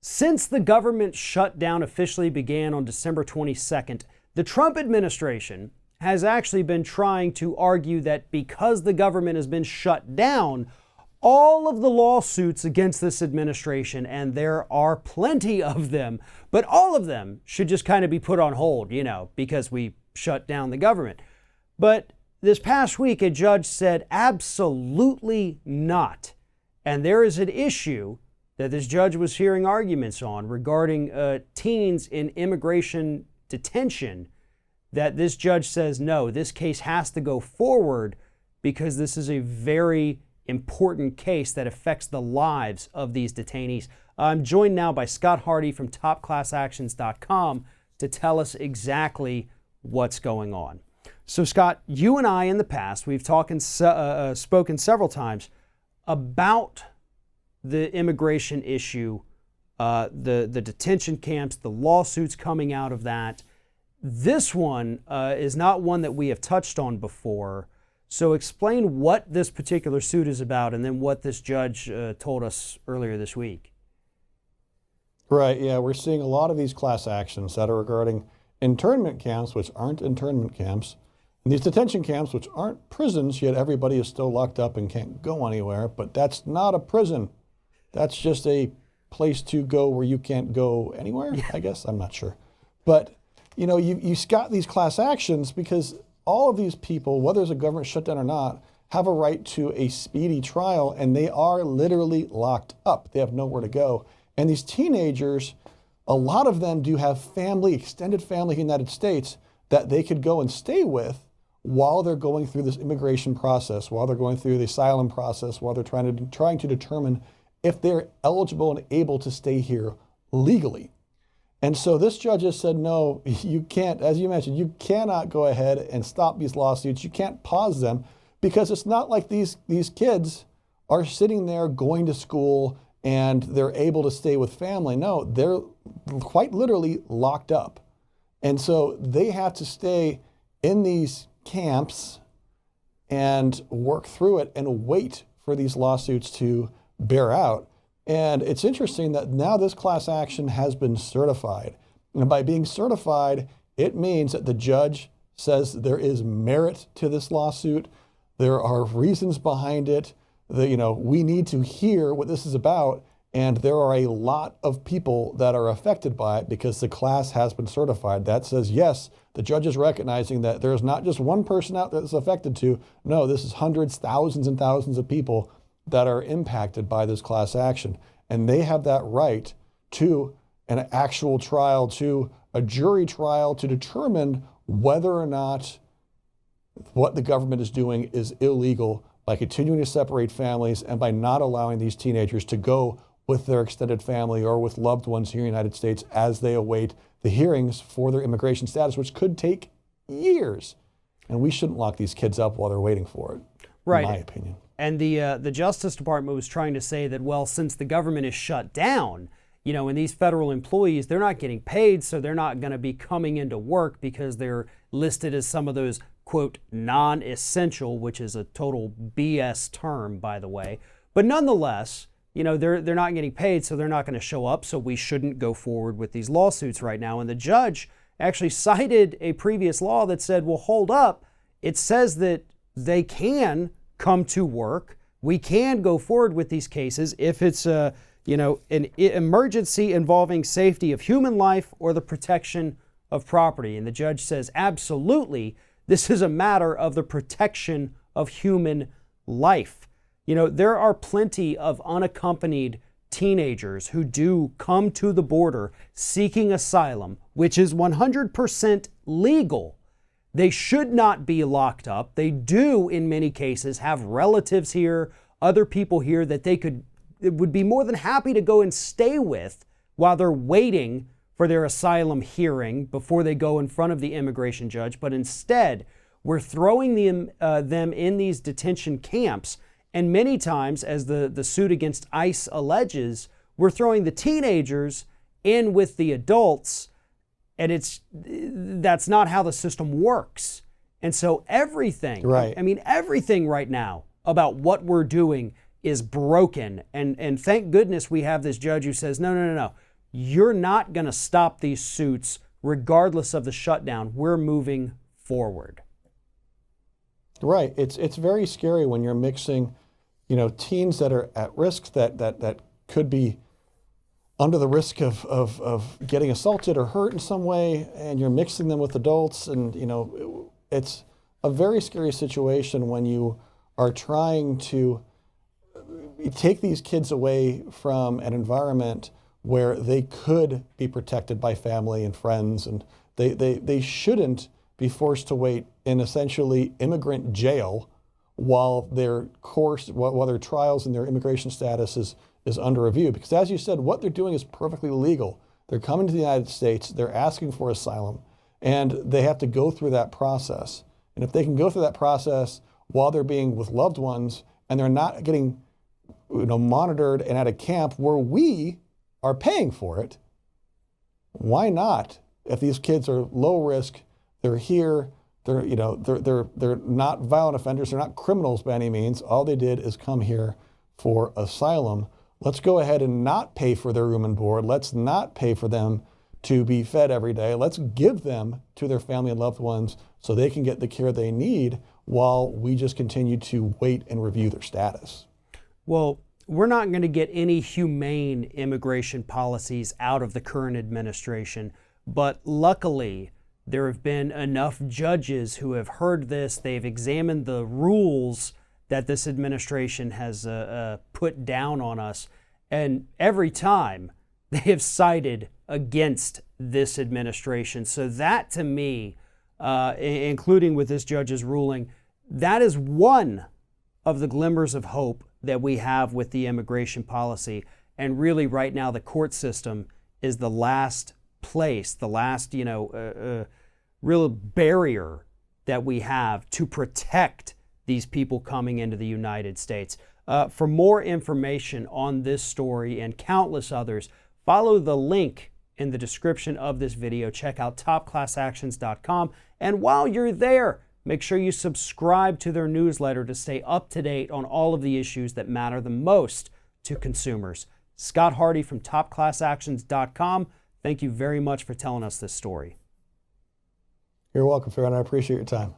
Since the government shutdown officially began on December 22nd, the Trump administration has actually been trying to argue that because the government has been shut down, all of the lawsuits against this administration, and there are plenty of them, but all of them should just kind of be put on hold, because we shut down the government. But this past week, a judge said absolutely not. And there is an issue that this judge was hearing arguments on regarding teens in immigration detention, that this judge says, no, this case has to go forward because this is a very important case that affects the lives of these detainees. I'm joined now by Scott Hardy from topclassactions.com to tell us exactly what's going on. So Scott, you and I in the past, we've spoken several times about the immigration issue, the detention camps, the lawsuits coming out of that. This one is not one that we have touched on before. So explain what this particular suit is about and then what this judge told us earlier this week. Right, yeah, we're seeing a lot of these class actions that are regarding internment camps, which aren't internment camps, and these detention camps, which aren't prisons, yet everybody is still locked up and can't go anywhere, but that's not a prison. That's just a place to go where you can't go anywhere, I guess. I'm not sure. But, you've got these class actions because all of these people, whether it's a government shutdown or not, have a right to a speedy trial, and they are literally locked up. They have nowhere to go. And these teenagers, a lot of them do have family, extended family in the United States that they could go and stay with while they're going through this immigration process, while they're going through the asylum process, while they're trying to determine if they're eligible and able to stay here legally. And so this judge has said, no, you can't, as you mentioned, you cannot go ahead and stop these lawsuits. You can't pause them because it's not like these kids are sitting there going to school and they're able to stay with family. No, they're quite literally locked up. And so they have to stay in these camps and work through it and wait for these lawsuits to bear out. And it's interesting that now this class action has been certified. And by being certified, it means that the judge says there is merit to this lawsuit. There are reasons behind it. We need to hear what this is about. And there are a lot of people that are affected by it because the class has been certified. That says, yes, the judge is recognizing that there's not just one person out there that's affected to. No, this is hundreds, thousands and thousands of people that are impacted by this class action. And they have that right to an actual trial, to a jury trial, to determine whether or not what the government is doing is illegal by continuing to separate families and by not allowing these teenagers to go with their extended family or with loved ones here in the United States as they await the hearings for their immigration status, which could take years. And we shouldn't lock these kids up while they're waiting for it, right, in my opinion. And the Justice Department was trying to say that, well, since the government is shut down, and these federal employees, they're not getting paid, so they're not going to be coming into work because they're listed as some of those, quote, non-essential, which is a total BS term, by the way. But nonetheless, they're not getting paid, so they're not going to show up, so we shouldn't go forward with these lawsuits right now. And the judge actually cited a previous law that said, well, hold up. It says that they can come to work. We can go forward with these cases if it's an emergency involving safety of human life or the protection of property. And the judge says, absolutely, this is a matter of the protection of human life. There are plenty of unaccompanied teenagers who do come to the border seeking asylum, which is 100% legal. They should not be locked up. They do, in many cases, have relatives here, other people here that would be more than happy to go and stay with while they're waiting for their asylum hearing before they go in front of the immigration judge. But instead, we're throwing them in these detention camps. And many times, as the suit against ICE alleges, we're throwing the teenagers in with the adults. And that's not how the system works. And so everything, right. Everything right now about what we're doing is broken. And thank goodness we have this judge who says, no. you're not going to stop these suits regardless of the shutdown. We're moving forward. Right. It's very scary when you're mixing, teens that are at risk, that could be under the risk of getting assaulted or hurt in some way, and you're mixing them with adults. And, it's a very scary situation when you are trying to take these kids away from an environment where they could be protected by family and friends, and they shouldn't be forced to wait in essentially immigrant jail while their trials and their immigration status is under review. Because as you said, what they're doing is perfectly legal. They're coming to the United States, they're asking for asylum, and they have to go through that process. And if they can go through that process while they're being with loved ones and they're not getting monitored and at a camp where we are paying for it, why not? If these kids are low risk, they're here, they're not violent offenders, they're not criminals by any means. All they did is come here for asylum. Let's go ahead and not pay for their room and board. Let's not pay for them to be fed every day. Let's give them to their family and loved ones so they can get the care they need while we just continue to wait and review their status. Well, we're not going to get any humane immigration policies out of the current administration, but luckily there have been enough judges who have heard this. They've examined the rules that this administration has put down on us, and every time they have sided against this administration. So that, to me, including with this judge's ruling, that is one of the glimmers of hope that we have with the immigration policy. And really right now the court system is the last place, the last real barrier that we have to protect these people coming into the United States. For more information on this story and countless others, follow the link in the description of this video. Check out topclassactions.com. And while you're there, make sure you subscribe to their newsletter to stay up to date on all of the issues that matter the most to consumers. Scott Hardy from topclassactions.com. Thank you very much for telling us this story. You're welcome, Farron. I appreciate your time.